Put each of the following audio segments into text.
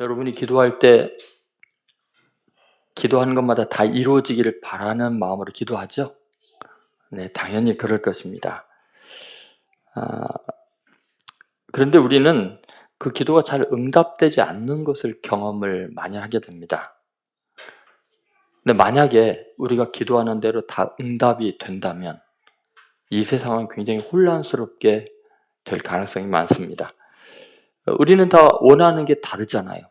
여러분이 기도할 때 기도하는 것마다 다 이루어지기를 바라는 마음으로 기도하죠? 네, 당연히 그럴 것입니다. 그런데 우리는 그 기도가 잘 응답되지 않는 것을 경험을 많이 하게 됩니다. 근데 만약에 우리가 기도하는 대로 다 응답이 된다면 이 세상은 굉장히 혼란스럽게 될 가능성이 많습니다. 우리는 다 원하는 게 다르잖아요.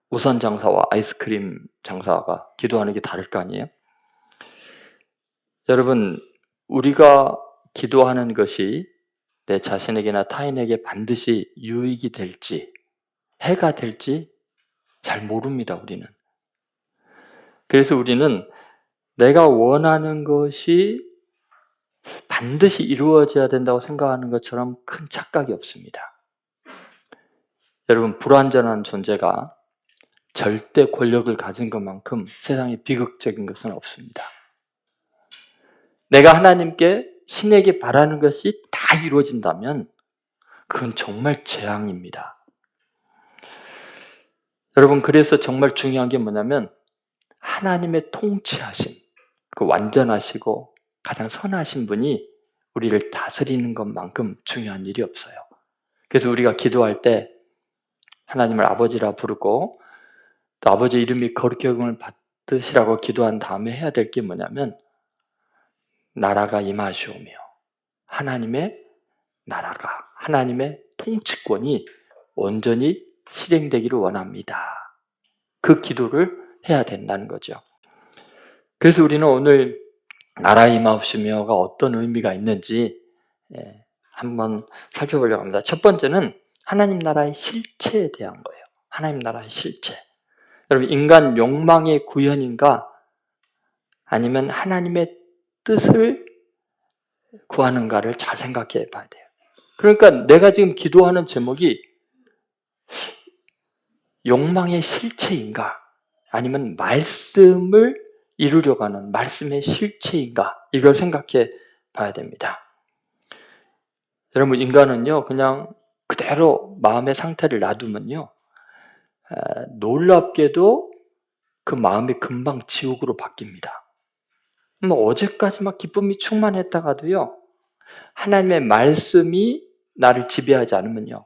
우선 장사와 아이스크림 장사가 기도하는 게 다를 거 아니에요? 여러분, 우리가 기도하는 것이 내 자신에게나 타인에게 반드시 유익이 될지, 해가 될지 잘 모릅니다, 우리는. 그래서 우리는 내가 원하는 것이 반드시 이루어져야 된다고 생각하는 것처럼 큰 착각이 없습니다. 여러분, 불완전한 존재가 절대 권력을 가진 것만큼 세상에 비극적인 것은 없습니다. 내가 하나님께 신에게 바라는 것이 다 이루어진다면 그건 정말 재앙입니다. 여러분, 그래서 정말 중요한 게 뭐냐면 하나님의 통치하심, 그 완전하시고 가장 선하신 분이 우리를 다스리는 것만큼 중요한 일이 없어요. 그래서 우리가 기도할 때 하나님을 아버지라 부르고 또 아버지 이름이 거룩히 여김을 받으시라고 기도한 다음에 해야 될 게 뭐냐면 나라가 임하시오며 하나님의 나라가, 하나님의 통치권이 온전히 실행되기를 원합니다. 그 기도를 해야 된다는 거죠. 그래서 우리는 오늘 나라 임하옵시며가 어떤 의미가 있는지 한번 살펴보려고 합니다. 첫 번째는 하나님 나라의 실체에 대한 거예요. 하나님 나라의 실체. 여러분, 인간 욕망의 구현인가 아니면 하나님의 뜻을 구하는가를 잘 생각해 봐야 돼요. 그러니까 내가 지금 기도하는 제목이 욕망의 실체인가 아니면 말씀을 이루려고 하는 말씀의 실체인가, 이걸 생각해 봐야 됩니다. 여러분, 인간은요 그냥 그대로 마음의 상태를 놔두면요 놀랍게도 그 마음이 금방 지옥으로 바뀝니다. 어제까지 막 기쁨이 충만했다가도요 하나님의 말씀이 나를 지배하지 않으면요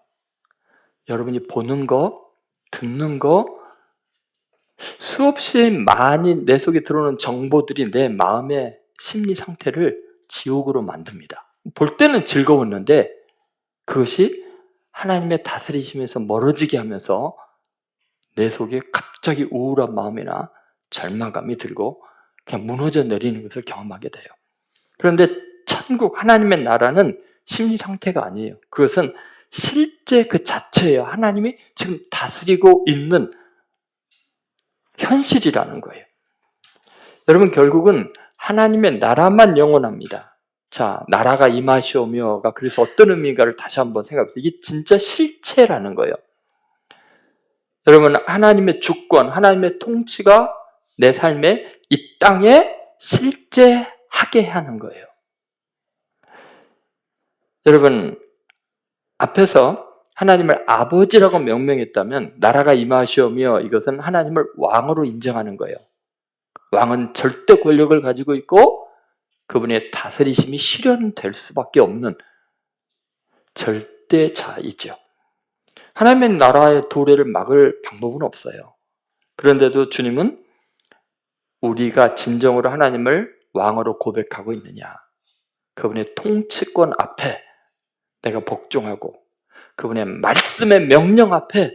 여러분이 보는 거, 듣는 거, 수없이 많이 내 속에 들어오는 정보들이 내 마음의 심리 상태를 지옥으로 만듭니다. 볼 때는 즐거웠는데 그것이 하나님의 다스리심에서 멀어지게 하면서 내 속에 갑자기 우울한 마음이나 절망감이 들고 그냥 무너져 내리는 것을 경험하게 돼요. 그런데 천국, 하나님의 나라는 심리 상태가 아니에요. 그것은 실제 그 자체예요. 하나님이 지금 다스리고 있는 현실이라는 거예요. 여러분, 결국은 하나님의 나라만 영원합니다. 자, 나라가 임하시오며가 그래서 어떤 의미인가를 다시 한번 생각해 보세요. 이게 진짜 실체라는 거예요. 여러분, 하나님의 주권, 하나님의 통치가 내 삶에 이 땅에 실제하게 하는 거예요. 여러분, 앞에서 하나님을 아버지라고 명명했다면 나라가 임하시오며 이것은 하나님을 왕으로 인정하는 거예요. 왕은 절대 권력을 가지고 있고 그분의 다스리심이 실현될 수밖에 없는 절대자이죠. 하나님의 나라의 도래를 막을 방법은 없어요. 그런데도 주님은 우리가 진정으로 하나님을 왕으로 고백하고 있느냐, 그분의 통치권 앞에 내가 복종하고 그분의 말씀의 명령 앞에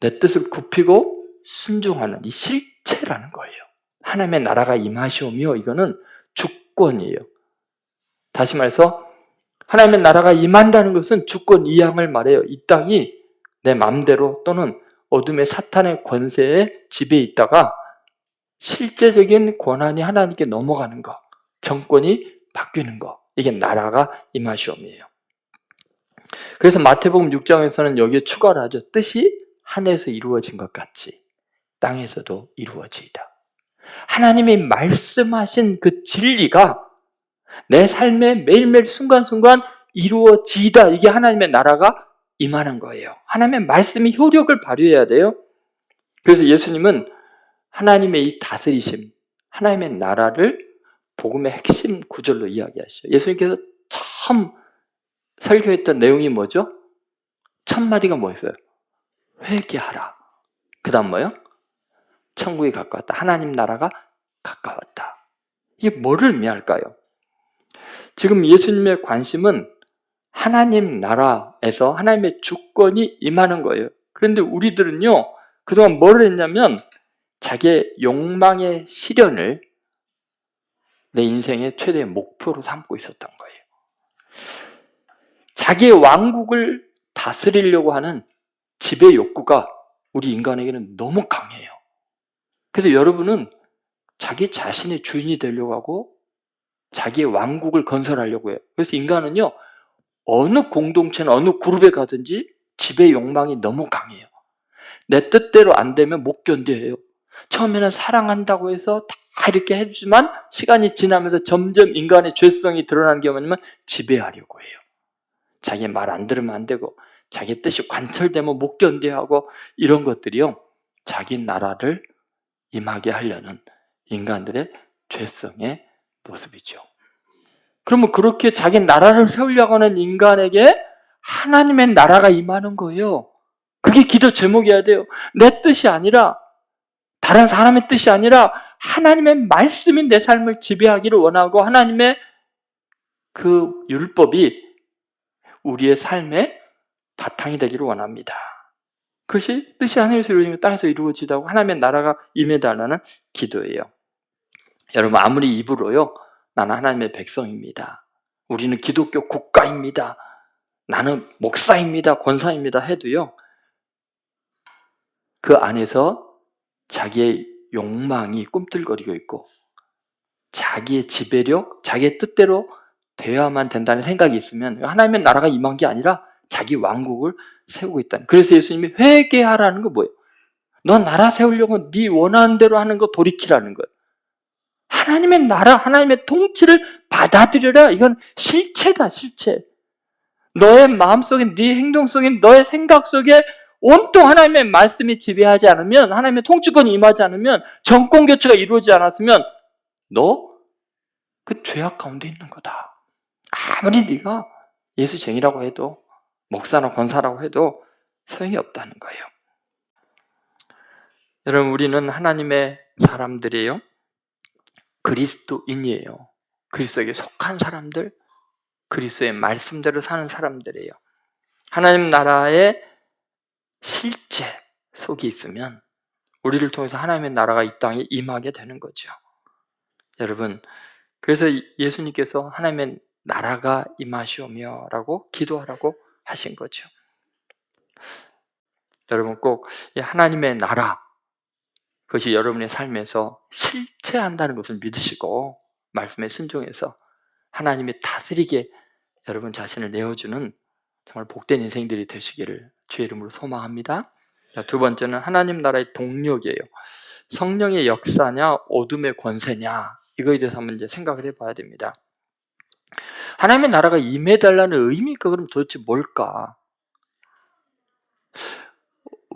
내 뜻을 굽히고 순종하는 이 실체라는 거예요. 하나님의 나라가 임하시오며 이거는 주권이에요. 다시 말해서 하나님의 나라가 임한다는 것은 주권 이양을 말해요. 이 땅이 내 마음대로 또는 어둠의 사탄의 권세에 지배해 있다가 실제적인 권한이 하나님께 넘어가는 것, 정권이 바뀌는 것, 이게 나라가 임하시오며예요. 그래서 마태복음 6장에서는 여기에 추가를 하죠. 뜻이 하늘에서 이루어진 것 같이 땅에서도 이루어지이다. 하나님이 말씀하신 그 진리가 내 삶의 매일매일 순간순간 이루어지이다. 이게 하나님의 나라가 임하는 거예요. 하나님의 말씀이 효력을 발휘해야 돼요. 그래서 예수님은 하나님의 이 다스리심, 하나님의 나라를 복음의 핵심 구절로 이야기하시죠. 예수님께서 처음 설교했던 내용이 뭐죠? 첫 마디가 뭐였어요? 회개하라. 그 다음 뭐요? 천국이 가까웠다. 하나님 나라가 가까웠다. 이게 뭐를 의미할까요? 지금 예수님의 관심은 하나님 나라에서 하나님의 주권이 임하는 거예요. 그런데 우리들은요, 그동안 뭘 했냐면 자기의 욕망의 실현을 내 인생의 최대의 목표로 삼고 있었던 거예요. 자기의 왕국을 다스리려고 하는 지배 욕구가 우리 인간에게는 너무 강해요. 그래서 여러분은 자기 자신의 주인이 되려고 하고 자기의 왕국을 건설하려고 해요. 그래서 인간은요, 어느 공동체나 어느 그룹에 가든지 지배 욕망이 너무 강해요. 내 뜻대로 안 되면 못 견뎌해요. 처음에는 사랑한다고 해서 다 이렇게 해주지만 시간이 지나면서 점점 인간의 죄성이 드러나는 게 뭐냐면 지배하려고 해요. 자기 말 안 들으면 안 되고 자기 뜻이 관철되면 못 견뎌하고 이런 것들이요, 자기 나라를 임하게 하려는 인간들의 죄성의 모습이죠. 그러면 그렇게 자기 나라를 세우려고 하는 인간에게 하나님의 나라가 임하는 거예요. 그게 기도 제목이어야 돼요. 내 뜻이 아니라, 다른 사람의 뜻이 아니라 하나님의 말씀이 내 삶을 지배하기를 원하고 하나님의 그 율법이 우리의 삶의 바탕이 되기를 원합니다. 그것이 뜻이 하늘에서 이루어지는 땅에서 이루어지다고 하나님의 나라가 임해달라는 기도예요. 여러분, 아무리 입으로요, 나는 하나님의 백성입니다, 우리는 기독교 국가입니다, 나는 목사입니다, 권사입니다 해도요, 그 안에서 자기의 욕망이 꿈틀거리고 있고 자기의 지배력, 자기의 뜻대로 되어야만 된다는 생각이 있으면 하나님의 나라가 임한 게 아니라 자기 왕국을 세우고 있다는. 그래서 예수님이 회개하라는 거 뭐예요? 너 나라 세우려고 네 원하는 대로 하는 거 돌이키라는 거예요. 하나님의 나라, 하나님의 통치를 받아들여라. 이건 실체다, 실체. 너의 마음속에, 네 행동 속에, 너의 생각 속에 온통 하나님의 말씀이 지배하지 않으면, 하나님의 통치권이 임하지 않으면, 정권 교체가 이루어지지 않았으면 너 그 죄악 가운데 있는 거다. 아무리 네가 예수쟁이라고 해도, 목사나 권사라고 해도 소용이 없다는 거예요. 여러분, 우리는 하나님의 사람들이에요. 그리스도인이에요. 그리스도에게 속한 사람들, 그리스도의 말씀대로 사는 사람들이에요. 하나님 나라의 실제 속에 있으면 우리를 통해서 하나님의 나라가 이 땅에 임하게 되는 거죠. 여러분, 그래서 예수님께서 하나님의 나라가 임하시오며 라고 기도하라고 하신 거죠. 여러분, 꼭 하나님의 나라, 그것이 여러분의 삶에서 실체한다는 것을 믿으시고 말씀에 순종해서 하나님이 다스리게 여러분 자신을 내어주는 정말 복된 인생들이 되시기를 주의 이름으로 소망합니다. 두 번째는 하나님 나라의 동력이에요. 성령의 역사냐 어둠의 권세냐, 이거에 대해서 한번 이제 생각을 해봐야 됩니다. 하나님의 나라가 임해달라는 의미가 그럼 도대체 뭘까?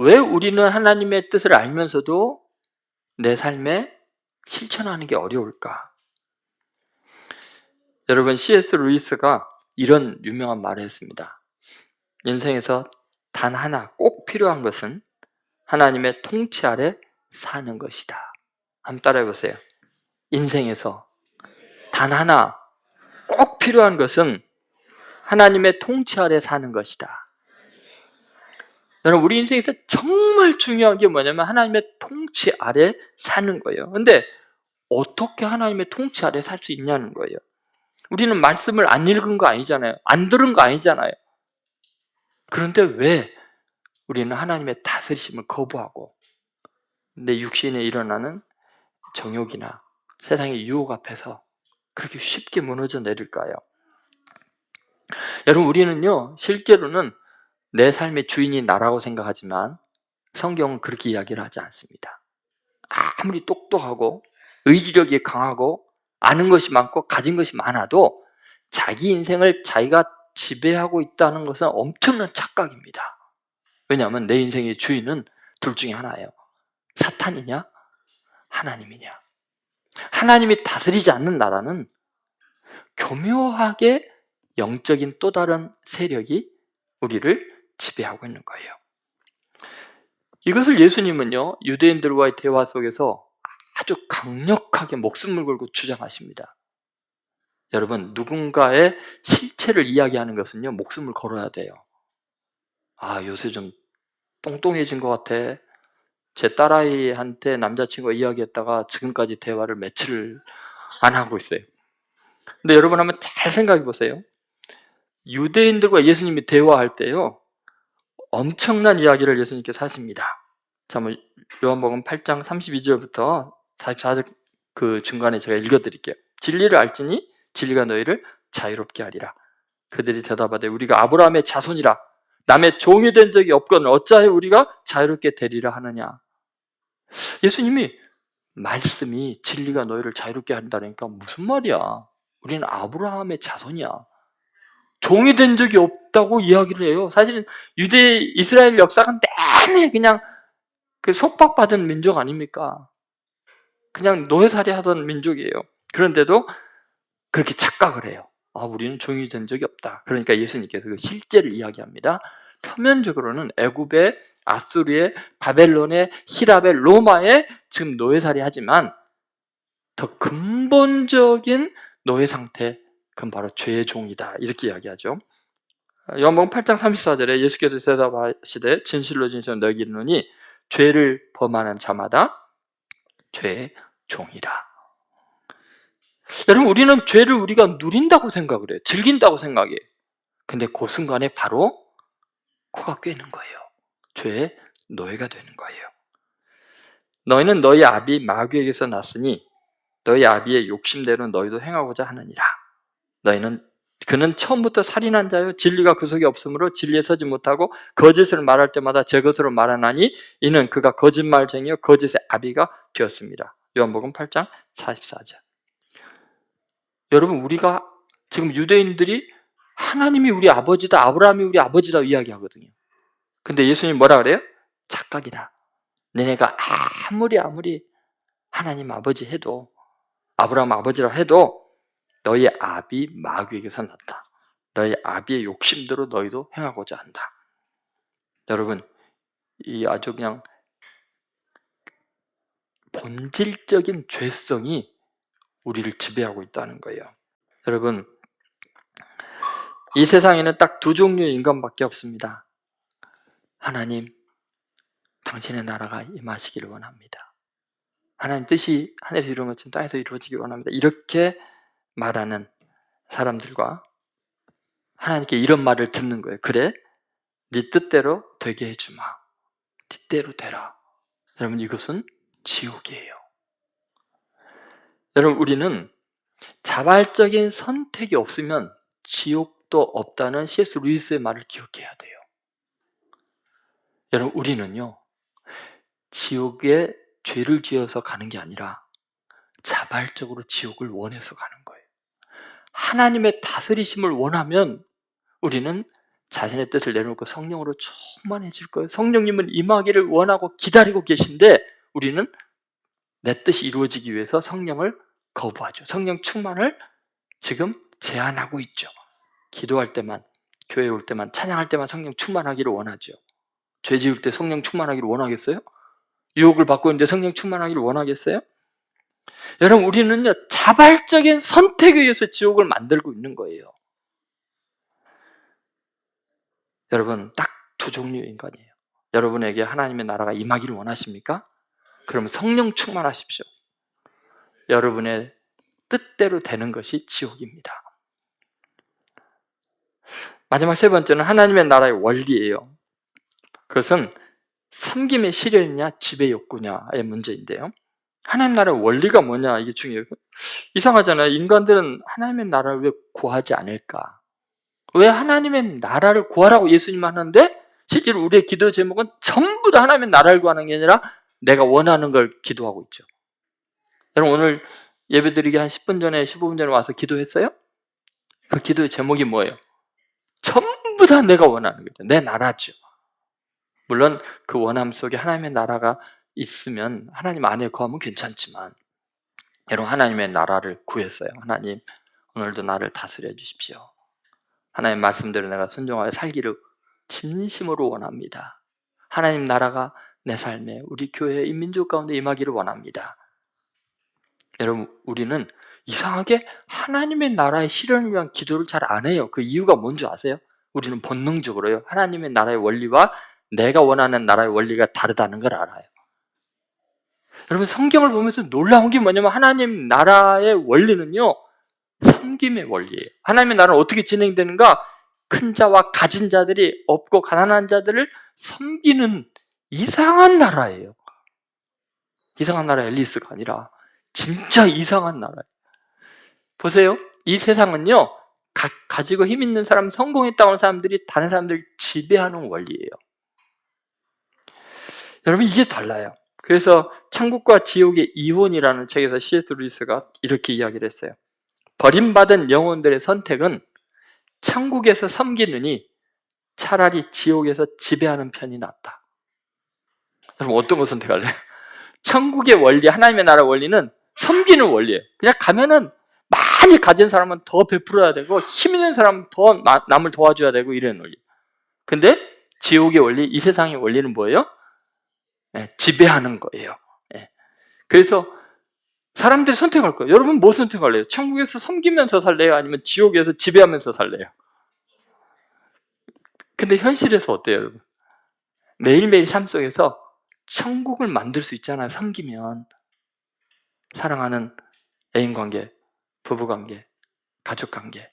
왜 우리는 하나님의 뜻을 알면서도 내 삶에 실천하는 게 어려울까? 여러분, C.S. 루이스가 이런 유명한 말을 했습니다. 인생에서 단 하나 꼭 필요한 것은 하나님의 통치 아래 사는 것이다. 한번 따라해 보세요. 인생에서 단 하나 꼭 필요한 것은 하나님의 통치 아래 사는 것이다. 여러분, 우리 인생에서 정말 중요한 게 뭐냐면 하나님의 통치 아래 사는 거예요. 근데 어떻게 하나님의 통치 아래 살 수 있냐는 거예요. 우리는 말씀을 안 읽은 거 아니잖아요. 안 들은 거 아니잖아요. 그런데 왜 우리는 하나님의 다스리심을 거부하고 내 육신에 일어나는 정욕이나 세상의 유혹 앞에서 그렇게 쉽게 무너져 내릴까요? 여러분, 우리는요, 실제로는 내 삶의 주인이 나라고 생각하지만 성경은 그렇게 이야기를 하지 않습니다. 아무리 똑똑하고 의지력이 강하고 아는 것이 많고 가진 것이 많아도 자기 인생을 자기가 지배하고 있다는 것은 엄청난 착각입니다. 왜냐하면 내 인생의 주인은 둘 중에 하나예요. 사탄이냐 하나님이냐. 하나님이 다스리지 않는 나라는 교묘하게 영적인 또 다른 세력이 우리를 지배하고 있는 거예요. 이것을 예수님은요, 유대인들과의 대화 속에서 아주 강력하게 목숨을 걸고 주장하십니다. 여러분, 누군가의 실체를 이야기하는 것은요, 목숨을 걸어야 돼요. 아, 요새 좀 똥똥해진 것 같아. 제 딸아이한테 남자친구가 이야기했다가 지금까지 대화를 며칠을 안 하고 있어요. 근데 여러분 한번 잘 생각해 보세요. 유대인들과 예수님이 대화할 때요, 엄청난 이야기를 예수님께서 하십니다. 자, 요한복음 8장 32절부터 44절 그 중간에 제가 읽어드릴게요. 진리를 알지니 진리가 너희를 자유롭게 하리라. 그들이 대답하되 우리가 아브라함의 자손이라 남의 종이 된 적이 없거늘 어찌하여 우리가 자유롭게 되리라 하느냐. 예수님이 말씀이 진리가 너희를 자유롭게 한다니까 무슨 말이야. 우리는 아브라함의 자손이야. 종이 된 적이 없다고 이야기를 해요. 사실은 유대 이스라엘 역사가 내내 그냥 그 속박받은 민족 아닙니까? 그냥 노예살이 하던 민족이에요. 그런데도 그렇게 착각을 해요. 아, 우리는 종이 된 적이 없다. 그러니까 예수님께서 그 실제를 이야기합니다. 표면적으로는 애굽의, 아수르의, 바벨론의, 히랍의, 로마의 지금 노예살이 하지만 더 근본적인 노예 상태, 그건 바로 죄의 종이다. 이렇게 이야기하죠. 요한복음 8장 34절에 예수께서 대답하시되 진실로 진실로 너희에게 이르노니 죄를 범하는 자마다 죄의 종이라. 여러분, 우리는 죄를 우리가 누린다고 생각을 해요. 즐긴다고 생각해요. 근데 그 순간에 바로 코가 꿰는 거예요. 죄의 노예가 되는 거예요. 너희는 너희 아비 마귀에게서 났으니 너희 아비의 욕심대로 너희도 행하고자 하느니라. 그는 처음부터 살인한 자요 진리가 그 속에 없으므로 진리에 서지 못하고 거짓을 말할 때마다 제 것으로 말하나니 이는 그가 거짓말쟁이요 거짓의 아비가 되었습니다. 요한복음 8장 44절. 여러분, 우리가 지금 유대인들이 하나님이 우리 아버지다, 아브라함이 우리 아버지다 이야기하거든요. 근데 예수님이 뭐라 그래요? 착각이다. 너네가 아무리 하나님 아버지 해도, 아브라함 아버지라 해도 너희 아비 마귀에게서 났다. 너희 아비의 욕심대로 너희도 행하고자 한다. 여러분, 이 아주 그냥 본질적인 죄성이 우리를 지배하고 있다는 거예요. 여러분, 이 세상에는 딱 두 종류의 인간밖에 없습니다. 하나님, 당신의 나라가 임하시기를 원합니다. 하나님 뜻이 하늘에서 이루어진 것처럼 땅에서 이루어지기를 원합니다. 이렇게 말하는 사람들과 하나님께 이런 말을 듣는 거예요. 그래, 네 뜻대로 되게 해주마. 네 뜻대로 되라. 여러분, 이것은 지옥이에요. 여러분, 우리는 자발적인 선택이 없으면 지옥도 없다는 C.S. 루이스의 말을 기억해야 돼요. 여러분, 우리는요, 지옥에 죄를 지어서 가는 게 아니라 자발적으로 지옥을 원해서 가는 거예요. 하나님의 다스리심을 원하면 우리는 자신의 뜻을 내려놓고 성령으로 충만해질 거예요. 성령님은 임하기를 원하고 기다리고 계신데 우리는 내 뜻이 이루어지기 위해서 성령을 거부하죠. 성령 충만을 지금 제한하고 있죠. 기도할 때만, 교회 올 때만, 찬양할 때만 성령 충만하기를 원하죠. 죄 지을 때 성령 충만하기를 원하겠어요? 유혹을 받고 있는데 성령 충만하기를 원하겠어요? 여러분, 우리는요, 자발적인 선택에 의해서 지옥을 만들고 있는 거예요. 여러분, 딱 두 종류의 인간이에요. 여러분에게 하나님의 나라가 임하기를 원하십니까? 그러면 성령 충만하십시오. 여러분의 뜻대로 되는 것이 지옥입니다. 마지막 세 번째는 하나님의 나라의 원리예요. 그것은 섬김의 실현이냐 지배 욕구냐의 문제인데요. 하나님 나라의 원리가 뭐냐, 이게 중요해요. 이상하잖아요. 인간들은 하나님의 나라를 왜 구하지 않을까? 왜 하나님의 나라를 구하라고 예수님 하는데 실제로 우리의 기도 제목은 전부 다 하나님의 나라를 구하는 게 아니라 내가 원하는 걸 기도하고 있죠. 여러분, 오늘 예배드리기 한 10분 전에 15분 전에 와서 기도했어요? 그 기도의 제목이 뭐예요? 전부 다 내가 원하는 거죠. 내 나라죠. 물론 그 원함 속에 하나님의 나라가 있으면 하나님 안에 거하면 괜찮지만, 여러분 하나님의 나라를 구했어요. 하나님 오늘도 나를 다스려 주십시오. 하나님 말씀대로 내가 순종하여 살기를 진심으로 원합니다. 하나님 나라가 내 삶에, 우리 교회, 이 민족 가운데 임하기를 원합니다. 여러분 우리는 이상하게 하나님의 나라의 실현을 위한 기도를 잘 안 해요. 그 이유가 뭔지 아세요? 우리는 본능적으로요, 하나님의 나라의 원리와 내가 원하는 나라의 원리가 다르다는 걸 알아요. 여러분 성경을 보면서 놀라운 게 뭐냐면, 하나님 나라의 원리는요 섬김의 원리예요. 하나님의 나라는 어떻게 진행되는가? 큰 자와 가진 자들이 없고 가난한 자들을 섬기는 이상한 나라예요. 이상한 나라 앨리스가 아니라 진짜 이상한 나라예요. 보세요. 이 세상은요 가지고 힘 있는 사람, 성공했다고 하는 사람들이 다른 사람들을 지배하는 원리예요. 여러분 이게 달라요. 그래서 천국과 지옥의 이혼이라는 책에서 C.S. 루이스가 이렇게 이야기를 했어요. 버림받은 영혼들의 선택은 천국에서 섬기느니 차라리 지옥에서 지배하는 편이 낫다. 여러분 어떤 거 선택할래요? 천국의 원리, 하나님의 나라 원리는 섬기는 원리예요. 그냥 가면은 많이 가진 사람은 더 베풀어야 되고, 힘 있는 사람은 더 남을 도와줘야 되고, 이런 원리. 근데 지옥의 원리, 이 세상의 원리는 뭐예요? 지배하는 거예요. 그래서 사람들이 선택할 거예요. 여러분 뭐 선택할래요? 천국에서 섬기면서 살래요? 아니면 지옥에서 지배하면서 살래요? 근데 현실에서 어때요, 여러분? 매일매일 삶 속에서 천국을 만들 수 있잖아요. 섬기면. 사랑하는 애인관계, 부부관계, 가족관계,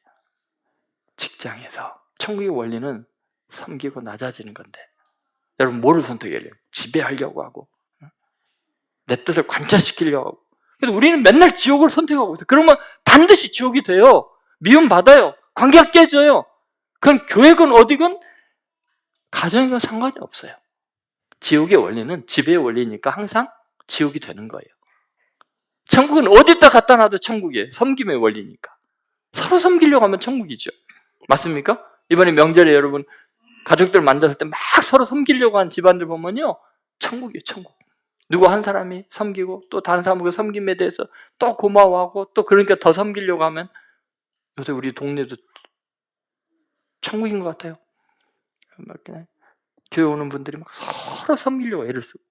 직장에서. 천국의 원리는 섬기고 낮아지는 건데, 여러분 뭐를 선택해야 돼요? 지배하려고 하고, 내 뜻을 관철시키려고 하고. 그래서 우리는 맨날 지옥을 선택하고 있어요. 그러면 반드시 지옥이 돼요. 미움받아요. 관계가 깨져요. 그럼 교회건 어디건 가정이건 상관이 없어요. 지옥의 원리는 지배의 원리니까 항상 지옥이 되는 거예요. 천국은 어디다 갖다 놔도 천국이에요. 섬김의 원리니까. 서로 섬기려고 하면 천국이죠. 맞습니까? 이번에 명절에 여러분 가족들 만났을 때 막 서로 섬기려고 하는 집안들 보면요, 천국이에요. 천국. 누구 한 사람이 섬기고 또 다른 사람의 섬김에 대해서 또 고마워하고, 또 그러니까 더 섬기려고 하면, 요새 우리 동네도 천국인 것 같아요. 교회 오는 분들이 막 서로 섬기려고 애를 쓰고.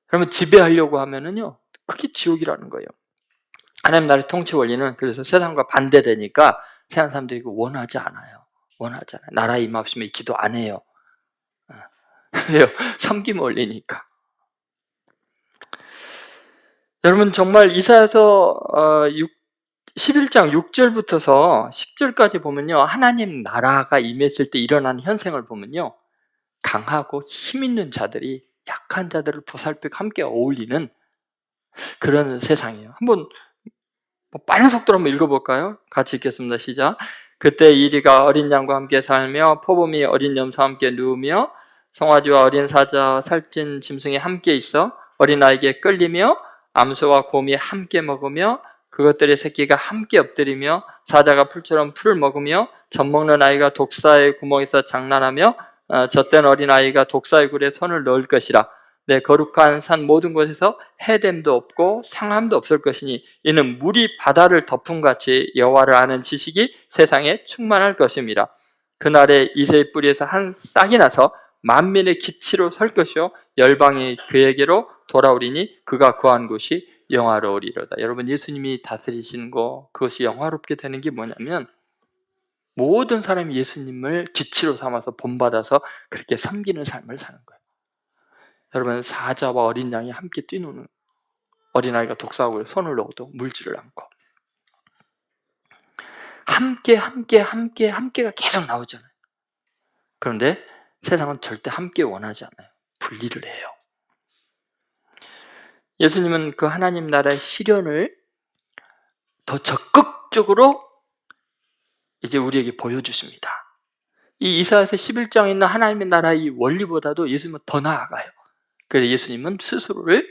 그러면 지배하려고 하면은요, 그게 지옥이라는 거예요. 하나님 나라의 통치 원리는 그래서 세상과 반대되니까 세상 사람들이 이거 원하지 않아요. 원하지 않아요. 나라에 임하시면 기도 안 해요. 왜요? 섬김 원리니까. 여러분 정말 이사야서 11장 6절부터서 10절까지 보면요, 하나님 나라가 임했을 때 일어나는 현상을 보면요, 강하고 힘 있는 자들이 약한 자들을 보살피고 함께 어울리는 그런 세상이에요. 한번 빠른 속도로 한번 읽어볼까요? 같이 읽겠습니다. 시작. 그때 이리가 어린 양과 함께 살며 포범이 어린 염소와 함께 누우며 송아지와 어린 사자 살찐 짐승이 함께 있어 어린아이에게 끌리며 암소와 곰이 함께 먹으며 그것들의 새끼가 함께 엎드리며 사자가 풀처럼 풀을 먹으며 젖먹는 아이가 독사의 구멍에서 장난하며 젖된 어린아이가 독사의 굴에 손을 넣을 것이라. 내 거룩한 산 모든 곳에서 해됨도 없고 상함도 없을 것이니 이는 물이 바다를 덮음같이 여호와를 아는 지식이 세상에 충만할 것입니다. 그날에 이새의 뿌리에서 한 싹이 나서 만민의 기치로 설 것이요 열방이 그에게로 돌아오리니 그가 거한 곳이 영화로우리로다. 여러분 예수님이 다스리시는 거, 그것이 영화롭게 되는 게 뭐냐면, 모든 사람이 예수님을 기치로 삼아서 본받아서 그렇게 섬기는 삶을 사는 거예요. 여러분 사자와 어린 양이 함께 뛰노는, 어린아이가 독사하고 손을 넣어도 물지를 않고, 함께가 계속 나오잖아요. 그런데 세상은 절대 함께 원하지 않아요. 분리를 해요. 예수님은 그 하나님 나라의 실현을 더 적극적으로 이제 우리에게 보여주십니다. 이 이사야서 11장에 있는 하나님의 나라의 이 원리보다도 예수님은 더 나아가요. 그래서 예수님은 스스로를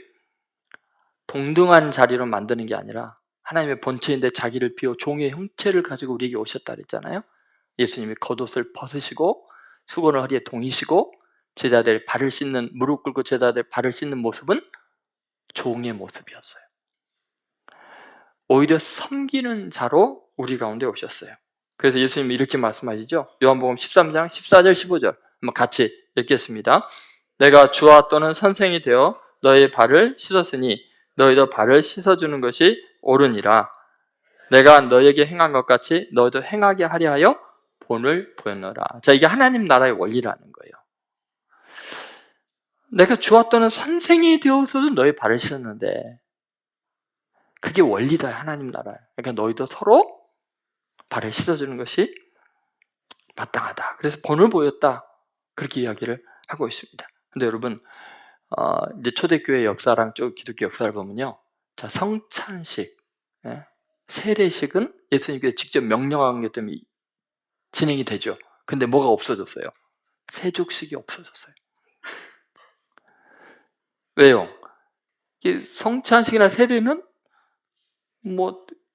동등한 자리로 만드는 게 아니라 하나님의 본체인데 자기를 비워 종의 형체를 가지고 우리에게 오셨다 그랬잖아요. 예수님이 겉옷을 벗으시고 수건을 허리에 동이시고 제자들 발을 씻는, 무릎 꿇고 제자들 발을 씻는 모습은 종의 모습이었어요. 오히려 섬기는 자로 우리 가운데 오셨어요. 그래서 예수님이 이렇게 말씀하시죠. 요한복음 13장 14절 15절 한번 같이 읽겠습니다. 내가 주와 또는 선생이 되어 너의 발을 씻었으니 너희도 발을 씻어주는 것이 옳으니라. 내가 너에게 행한 것 같이 너희도 행하게 하려 하여 본을 보였노라. 자, 이게 하나님 나라의 원리라는 거예요. 내가 주와 또는 선생이 되어서도 너의 발을 씻었는데 그게 원리다, 하나님 나라예요. 그러니까 너희도 서로 발을 씻어주는 것이 마땅하다. 그래서 본을 보였다. 그렇게 이야기를 하고 있습니다. 근데 여러분, 이제 초대교회 역사랑 기독교 역사를 보면요. 자, 성찬식, 세례식은 예수님께서 직접 명령한 것 때문에 진행이 되죠. 근데 뭐가 없어졌어요? 세족식이 없어졌어요. 왜요? 성찬식이나 세례는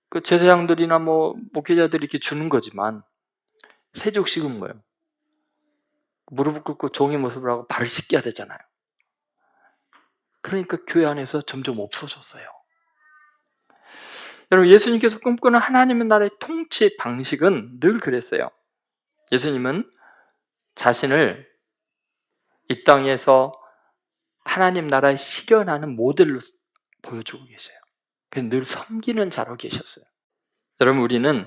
그 제사장들이나 목회자들이 이렇게 주는 거지만 세족식은 뭐예요? 무릎을 꿇고 종의 모습을 하고 발을 씻겨야 되잖아요. 그러니까 교회 안에서 점점 없어졌어요. 여러분, 예수님께서 꿈꾸는 하나님의 나라의 통치 방식은 늘 그랬어요. 예수님은 자신을 이 땅에서 하나님 나라에 실현하는 모델로 보여주고 계세요. 그래서 늘 섬기는 자로 계셨어요. 여러분, 우리는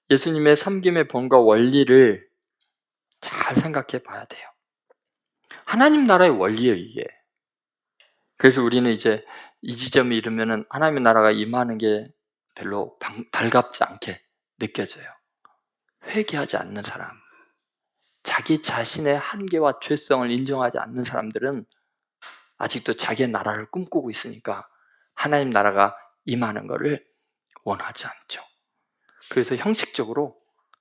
예수님의 섬김의 본과 원리를 잘 생각해 봐야 돼요. 하나님 나라의 원리예요, 이게. 그래서 우리는 이제 이 지점에 이르면은 하나님의 나라가 임하는 게 별로 달갑지 않게 느껴져요. 회개하지 않는 사람, 자기 자신의 한계와 죄성을 인정하지 않는 사람들은 아직도 자기의 나라를 꿈꾸고 있으니까 하나님 나라가 임하는 것을 원하지 않죠. 그래서 형식적으로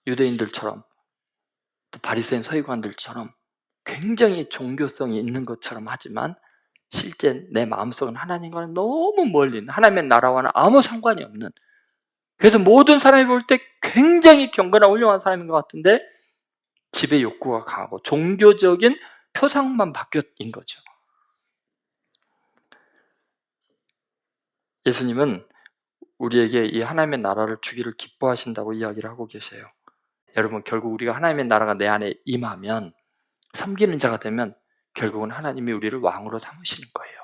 유대인들처럼 또 바리새인 서기관들처럼 굉장히 종교성이 있는 것처럼 하지만 실제 내 마음속은 하나님과는 너무 멀리 있는, 하나님의 나라와는 아무 상관이 없는, 그래서 모든 사람이 볼 때 굉장히 경건하고 훌륭한 사람인 것 같은데 지배 욕구가 강하고 종교적인 표상만 바뀌어인 거죠. 예수님은 우리에게 이 하나님의 나라를 주기를 기뻐하신다고 이야기를 하고 계세요. 여러분, 결국 우리가 하나님의 나라가 내 안에 임하면, 섬기는 자가 되면 결국은 하나님이 우리를 왕으로 삼으시는 거예요.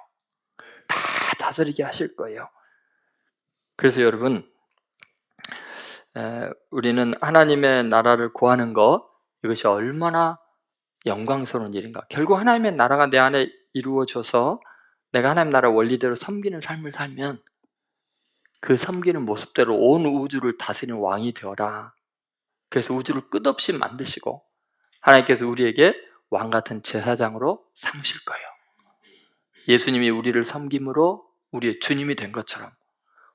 다 다스리게 하실 거예요. 그래서 여러분, 우리는 하나님의 나라를 구하는 것, 이것이 얼마나 영광스러운 일인가. 결국 하나님의 나라가 내 안에 이루어져서 내가 하나님 나라 원리대로 섬기는 삶을 살면 그 섬기는 모습대로 온 우주를 다스리는 왕이 되어라. 그래서 우주를 끝없이 만드시고 하나님께서 우리에게 왕 같은 제사장으로 삼으실 거예요. 예수님이 우리를 섬김으로 우리의 주님이 된 것처럼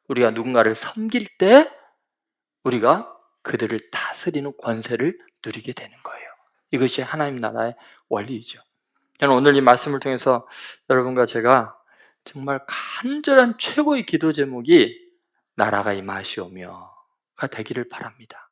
우리가 누군가를 섬길 때 우리가 그들을 다스리는 권세를 누리게 되는 거예요. 이것이 하나님 나라의 원리이죠. 저는 오늘 이 말씀을 통해서 여러분과 제가 정말 간절한 최고의 기도 제목이 나라가 임하시오며가 되기를 바랍니다.